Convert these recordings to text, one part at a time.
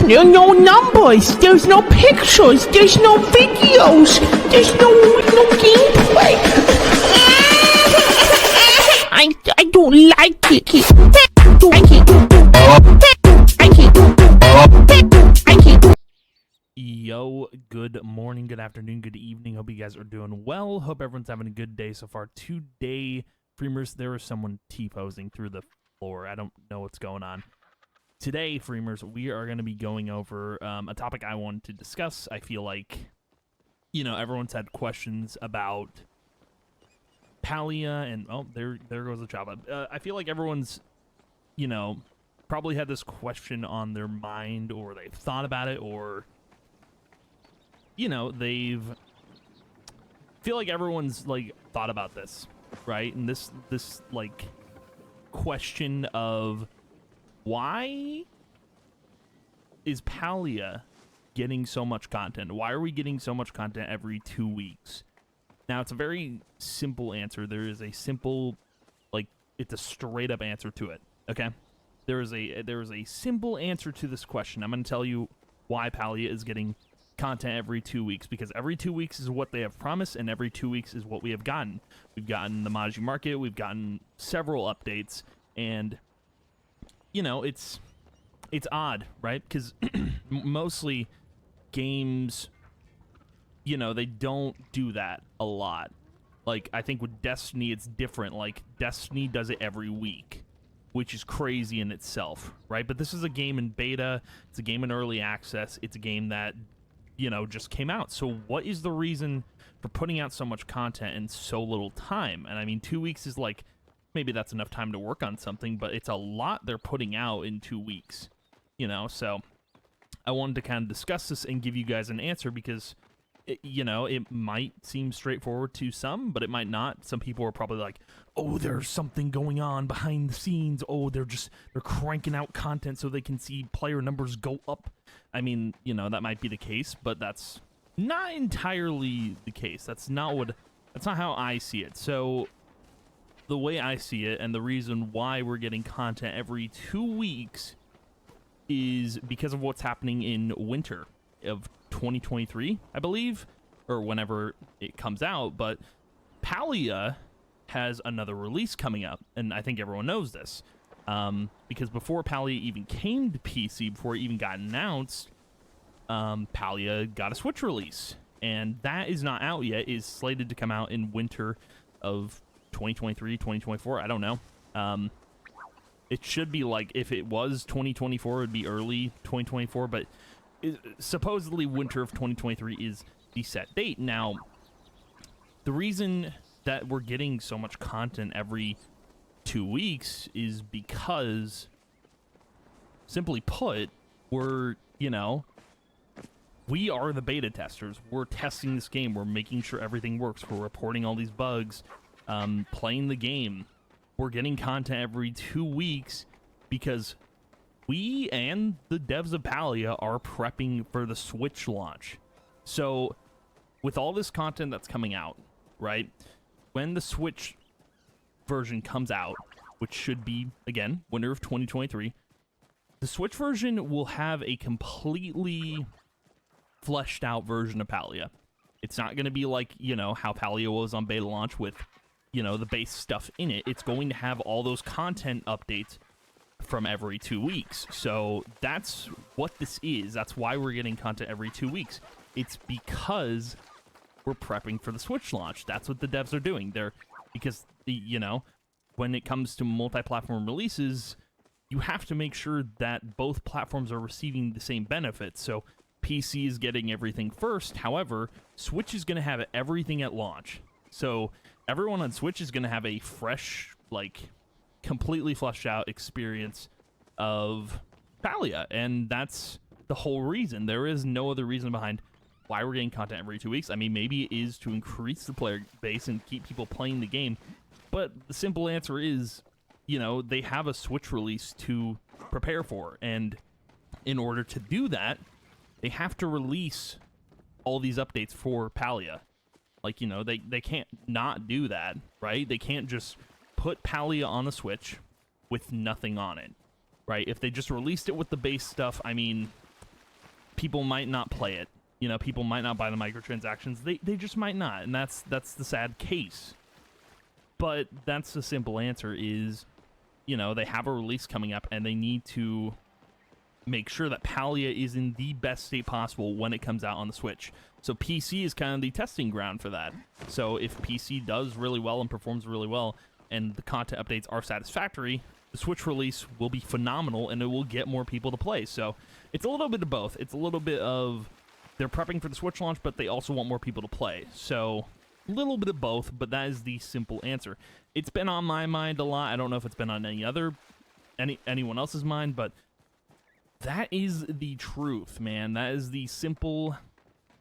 no numbers, there's no pictures, there's no videos, there's no gameplay. I don't like it. Yo, good morning, good afternoon, good evening. Hope you guys are doing well. Hope everyone's having a good day so far. Today, Freemers, there was someone T-posing through the floor. I don't know what's going on. Today, Freemers, we are going to be going over a topic I wanted to discuss. I feel like, everyone's had questions about Palia, and there goes the chop. I feel like everyone's, probably had this question on their mind, or they've thought about it, or they've feel like everyone's thought about this, right? And this question of why is Palia getting so much content? Why are we getting so much content every 2 weeks? Now, it's a very simple answer. There is a simple, it's a straight up answer to it. Okay, there is a simple answer to this question. I'm going to tell you why Palia is getting content every 2 weeks, because every 2 weeks is what they have promised, and every 2 weeks is what we have gotten. We've gotten the Maji Market, we've gotten several updates, and it's odd, right? Because mostly games, they don't do that a lot. I think with Destiny, it's different. Destiny does it every week, which is crazy in itself, right? But this is a game in beta, it's a game in early access, it's a game that just came out. So what is the reason for putting out so much content in so little time? And I mean, 2 weeks is maybe that's enough time to work on something, but it's a lot they're putting out in 2 weeks, so I wanted to kind of discuss this and give you guys an answer, because it might seem straightforward to some, but it might not. Some people are probably like, oh, there's something going on behind the scenes. Oh, they're cranking out content so they can see player numbers go up. I mean, that might be the case, but that's not entirely the case. That's not how I see it. So the way I see it, and the reason why we're getting content every 2 weeks, is because of what's happening in winter of 2023, I believe, or whenever it comes out. But Palia has another release coming up, and I think everyone knows this, because before Palia even came to PC, before it even got announced, Palia got a Switch release, and that is not out yet. It is slated to come out in winter of 2023, 2024. I don't know. It should be if it was 2024, it would be early 2024, but supposedly winter of 2023 is the set date. Now, the reason that we're getting so much content every 2 weeks is because, simply put, we're, we are the beta testers. We're testing this game. We're making sure everything works. We're reporting all these bugs, playing the game. We're getting content every 2 weeks because we and the devs of Palia are prepping for the Switch launch. So, with all this content that's coming out, right, when the Switch version comes out, which should be, again, winter of 2023, the Switch version will have a completely fleshed out version of Palia. It's not going to be how Palia was on beta launch with, the base stuff in it. It's going to have all those content updates from every 2 weeks. So that's what this is. That's why we're getting content every 2 weeks. It's because we're prepping for the Switch launch. That's what the devs are doing. Because when it comes to multi-platform releases, you have to make sure that both platforms are receiving the same benefits. So PC is getting everything first. However, Switch is going to have everything at launch. So everyone on Switch is going to have a fresh, completely fleshed out experience of Palia, and that's the whole reason. There is no other reason behind why we're getting content every 2 weeks. I mean, maybe it is to increase the player base and keep people playing the game, but the simple answer is, they have a Switch release to prepare for, and in order to do that, they have to release all these updates for Palia. They can't not do that, right? They can't just put Palia on the Switch with nothing on it, right? If they just released it with the base stuff, I mean, people might not play it. You know, people might not buy the microtransactions. They just might not, and that's the sad case. But that's the simple answer is, you know, they have a release coming up, and they need to make sure that Palia is in the best state possible when it comes out on the Switch. So PC is kind of the testing ground for that. So if PC does really well and performs really well, and the content updates are satisfactory, the Switch release will be phenomenal, and it will get more people to play. So it's a little bit of both. It's a little bit of they're prepping for the Switch launch, but they also want more people to play. So a little bit of both, but that is the simple answer. It's been on my mind a lot. I don't know if it's been on anyone else's mind, but that is the truth, man. That is the simple,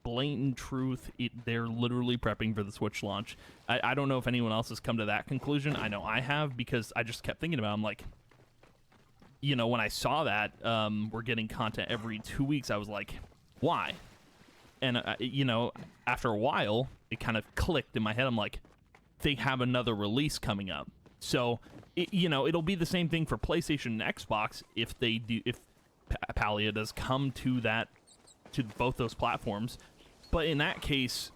blatant truth. They're literally prepping for the Switch launch. I don't know if anyone else has come to that conclusion. I know I have, because I just kept thinking about it. I'm like, you know, when I saw that we're getting content every 2 weeks, I was like, why? And, you know, after a while, it kind of clicked in my head. I'm like, they have another release coming up. So, you know, it'll be the same thing for PlayStation and Xbox if Palia does come to both those platforms. But in that case,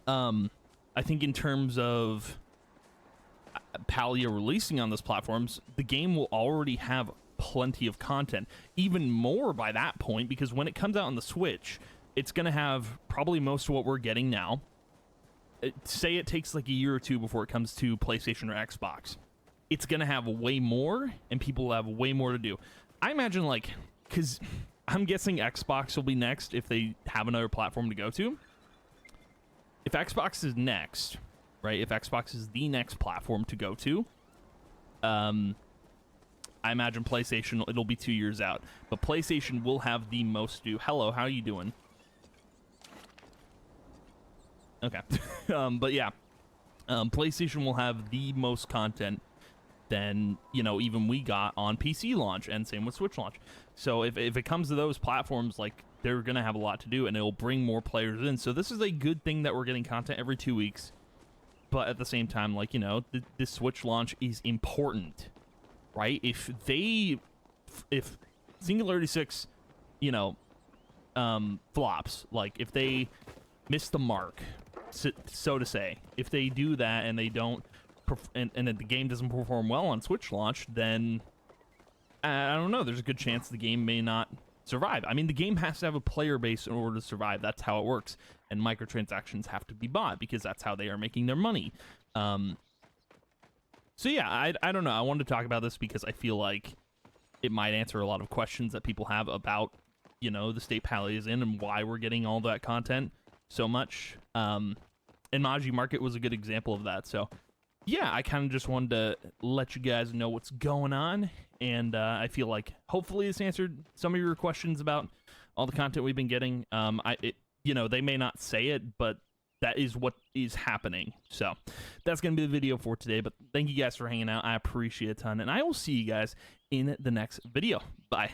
I think in terms of Palia releasing on those platforms, the game will already have plenty of content. Even more by that point, because when it comes out on the Switch, it's going to have probably most of what we're getting now. Say it takes like a year or two before it comes to PlayStation or Xbox. It's going to have way more, and people will have way more to do. I imagine, like, because I'm guessing Xbox will be next if they have another platform to go to. If Xbox is next, right, if Xbox is the next platform to go to, I imagine PlayStation, it'll be 2 years out. But PlayStation will have the most to do. Hello, how are you doing? Okay. But yeah, PlayStation will have the most content than, you know, even we got on PC launch, and same with Switch launch. So if it comes to those platforms, like, they're going to have a lot to do, and it'll bring more players in. So this is a good thing that we're getting content every 2 weeks. But at the same time, like, you know, this Switch launch is important, right? If Singularity 6, you know, flops, like, if they miss the mark, so to say, if they do that and they don't, and the game doesn't perform well on Switch launch, then I don't know, there's a good chance the game may not survive. I mean, the game has to have a player base in order to survive. That's how it works. And microtransactions have to be bought, because that's how they are making their money. So yeah, I don't know. I wanted to talk about this because I feel like it might answer a lot of questions that people have about, you know, the state Palia is in and why we're getting all that content so much. And Maji Market was a good example of that. So yeah, I kind of just wanted to let you guys know what's going on, and I feel like hopefully this answered some of your questions about all the content we've been getting. You know, they may not say it, but that is what is happening. So that's going to be the video for today, but thank you guys for hanging out. I appreciate it a ton, and I will see you guys in the next video. Bye.